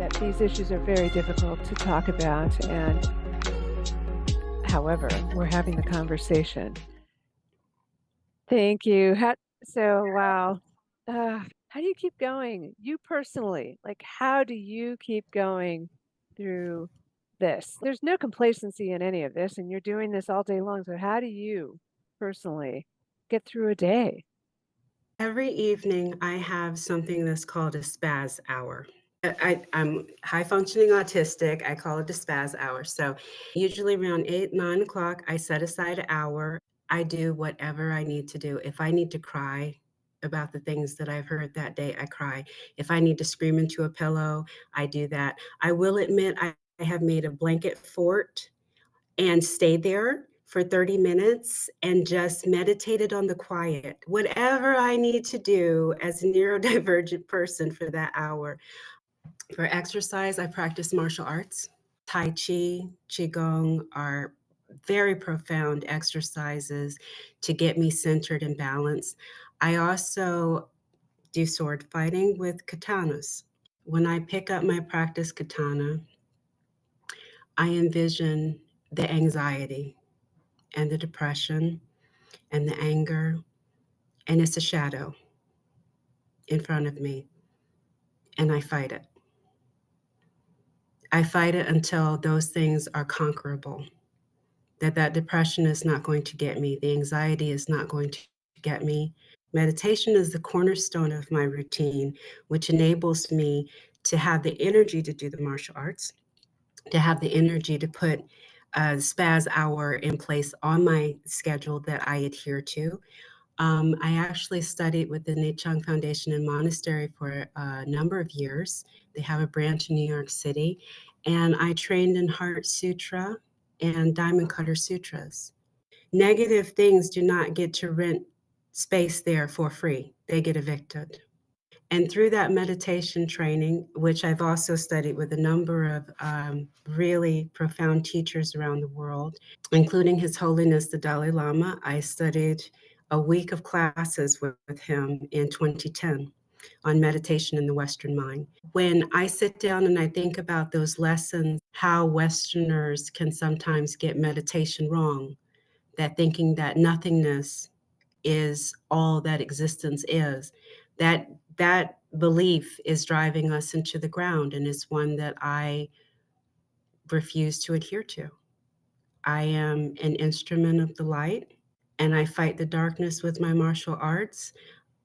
that these issues are very difficult to talk about, and however, we're having the conversation. Thank you. Wow. How do you keep going? You personally, like, how do you keep going through this? There's no complacency in any of this, and you're doing this all day long. So, how do you personally get through a day? Every evening, I have something that's called a spaz hour. I'm high functioning autistic. I call it a spaz hour. So, usually around 8, 9 o'clock, I set aside an hour. I do whatever I need to do. If I need to cry about the things that I've heard that day, I cry. If I need to scream into a pillow, I do that. I will admit, I have made a blanket fort and stayed there for 30 minutes and just meditated on the quiet, whatever I need to do as a neurodivergent person for that hour. For exercise, I practice martial arts. Tai Chi, Qigong are very profound exercises to get me centered and balanced. I also do sword fighting with katanas. When I pick up my practice katana, I envision the anxiety and the depression and the anger, and it's a shadow in front of me, and I fight it. I fight it until those things are conquerable, that depression is not going to get me, the anxiety is not going to get me. Meditation is the cornerstone of my routine, which enables me to have the energy to do the martial arts, to have the energy to put a spaz hour in place on my schedule that I adhere to. I actually studied with the Nechang Foundation and Monastery for a number of years. They have a branch in New York City, and I trained in Heart Sutra and Diamond Cutter Sutras. Negative things do not get to rent space there for free. They get evicted. And through that meditation training, which I've also studied with a number of really profound teachers around the world, including His Holiness the Dalai Lama, I studied a week of classes with him in 2010 on meditation in the Western mind. When I sit down and I think about those lessons, how Westerners can sometimes get meditation wrong, that thinking that nothingness is all that existence is, that belief is driving us into the ground, and is one that I refuse to adhere to. I am an instrument of the light, and I fight the darkness with my martial arts.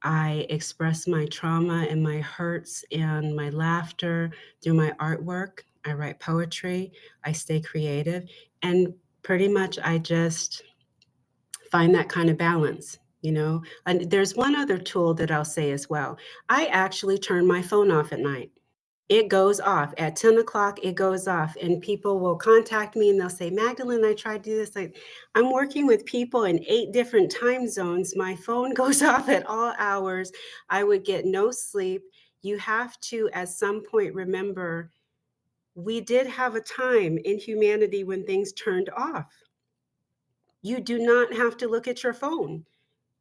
I express my trauma and my hurts and my laughter through my artwork. I write poetry, I stay creative, and pretty much I just find that kind of balance, you know? And there's one other tool that I'll say as well. I actually turn my phone off at night. It goes off at 10 o'clock, it goes off, and people will contact me and they'll say, Magdalene, I tried to do this. Like, I'm working with people in 8 different time zones. My phone goes off at all hours. I would get no sleep. You have to, at some point, remember we did have a time in humanity when things turned off. You do not have to look at your phone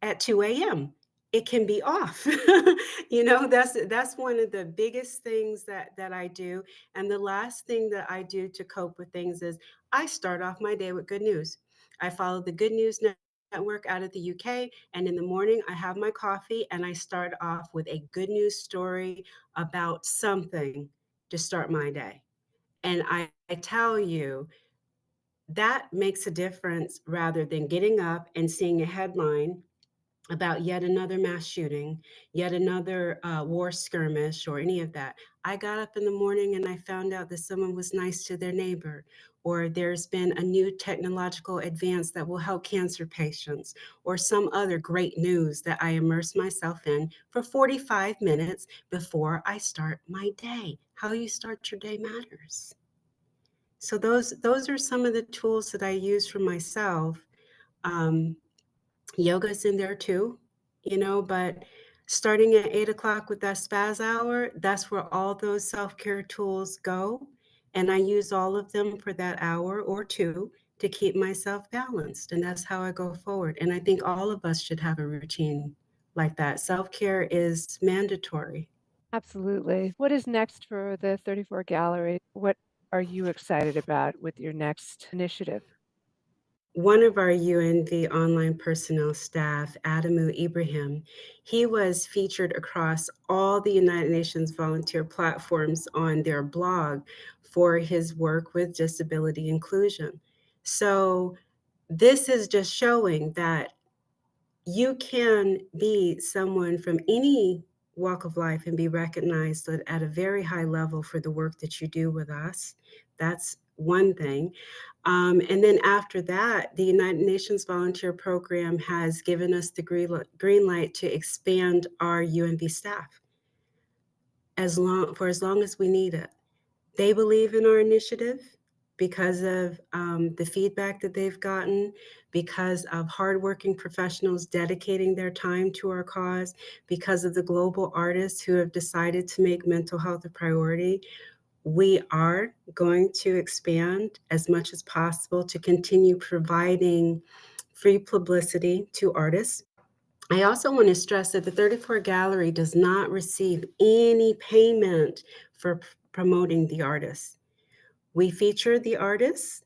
at 2 a.m. It can be off. That's one of the biggest things that I do. And the last thing that I do to cope with things is I start off my day with good news. I follow the Good News Network out of the UK, and in the morning I have my coffee and I start off with a good news story about something to start my day. And I tell you, that makes a difference rather than getting up and seeing a headline about yet another mass shooting, yet another war skirmish, or any of that. I got up in the morning and I found out that someone was nice to their neighbor, or there's been a new technological advance that will help cancer patients, or some other great news that I immerse myself in for 45 minutes before I start my day. How you start your day matters. So those are some of the tools that I use for myself. Um, Yoga's in there too, but starting at 8 o'clock with that spaz hour, that's where all those self-care tools go. And I use all of them for that hour or two to keep myself balanced. And that's how I go forward. And I think all of us should have a routine like that. Self-care is mandatory. Absolutely. What is next for the 34 Gallery? What are you excited about with your next initiative? One of our UNV online personnel staff, Adamu Ibrahim, he was featured across all the United Nations volunteer platforms on their blog for his work with disability inclusion. So this is just showing that you can be someone from any walk of life and be recognized at a very high level for the work that you do with us. That's one thing. And then after that, the United Nations Volunteer Program has given us the green light to expand our UNV staff as long as we need it. They believe in our initiative because of the feedback that they've gotten, because of hardworking professionals dedicating their time to our cause, because of the global artists who have decided to make mental health a priority. We are going to expand as much as possible to continue providing free publicity to artists. I also want to stress that the 34 Gallery does not receive any payment for promoting the artists. We feature the artists.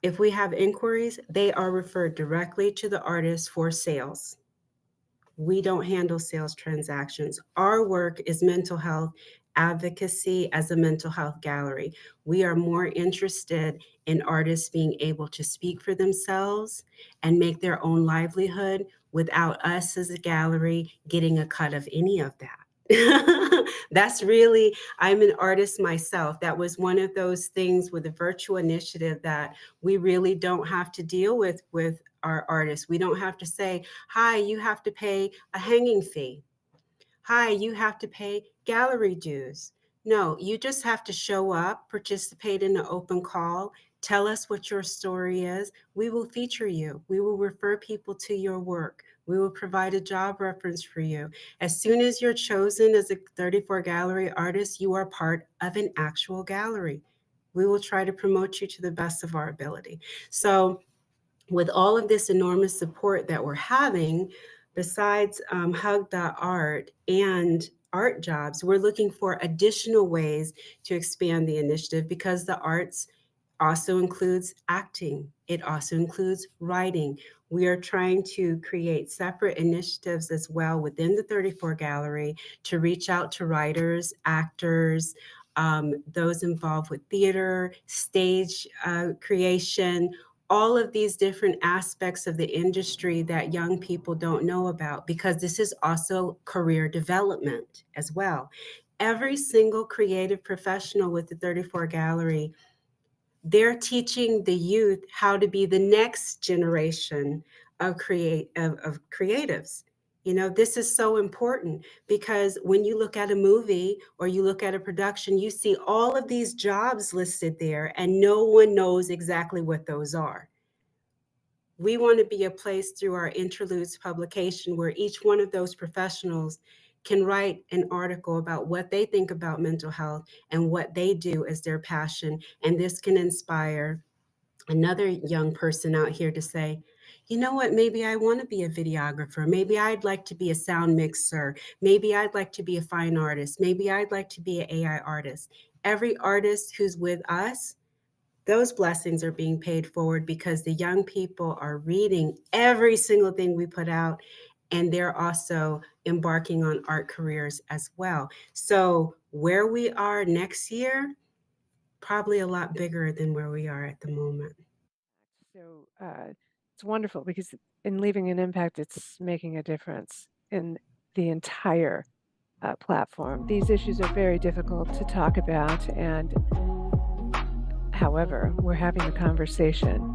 If we have inquiries, they are referred directly to the artist for sales. We don't handle sales transactions. Our work is mental health advocacy as a mental health gallery. We are more interested in artists being able to speak for themselves and make their own livelihood without us as a gallery getting a cut of any of that. That's really, I'm an artist myself. That was one of those things with the virtual initiative that we really don't have to deal with our artists. We don't have to say, hi, you have to pay a hanging fee. Hi, you have to pay gallery dues. No, you just have to show up, participate in an open call, tell us what your story is. We will feature you. We will refer people to your work. We will provide a job reference for you. As soon as you're chosen as a 34 gallery artist, you are part of an actual gallery. We will try to promote you to the best of our ability. So with all of this enormous support that we're having, besides Hug.art and art jobs, we're looking for additional ways to expand the initiative because the arts also includes acting. It also includes writing. We are trying to create separate initiatives as well within the 34 Gallery to reach out to writers, actors, those involved with theater, stage creation, all of these different aspects of the industry that young people don't know about, because this is also career development as well. Every single creative professional with the 34 Gallery, they're teaching the youth how to be the next generation of creatives. You know, this is so important because when you look at a movie or you look at a production, you see all of these jobs listed there and no one knows exactly what those are. We want to be a place through our interludes publication where each one of those professionals can write an article about what they think about mental health and what they do as their passion. And this can inspire another young person out here to say, you know what, maybe I want to be a videographer. Maybe I'd like to be a sound mixer. Maybe I'd like to be a fine artist. Maybe I'd like to be an AI artist. Every artist who's with us, those blessings are being paid forward because the young people are reading every single thing we put out, and they're also embarking on art careers as well. So where we are next year, probably a lot bigger than where we are at the moment. So it's wonderful because in leaving an impact, it's making a difference in the entire platform. These issues are very difficult to talk about, and however, we're having the conversation.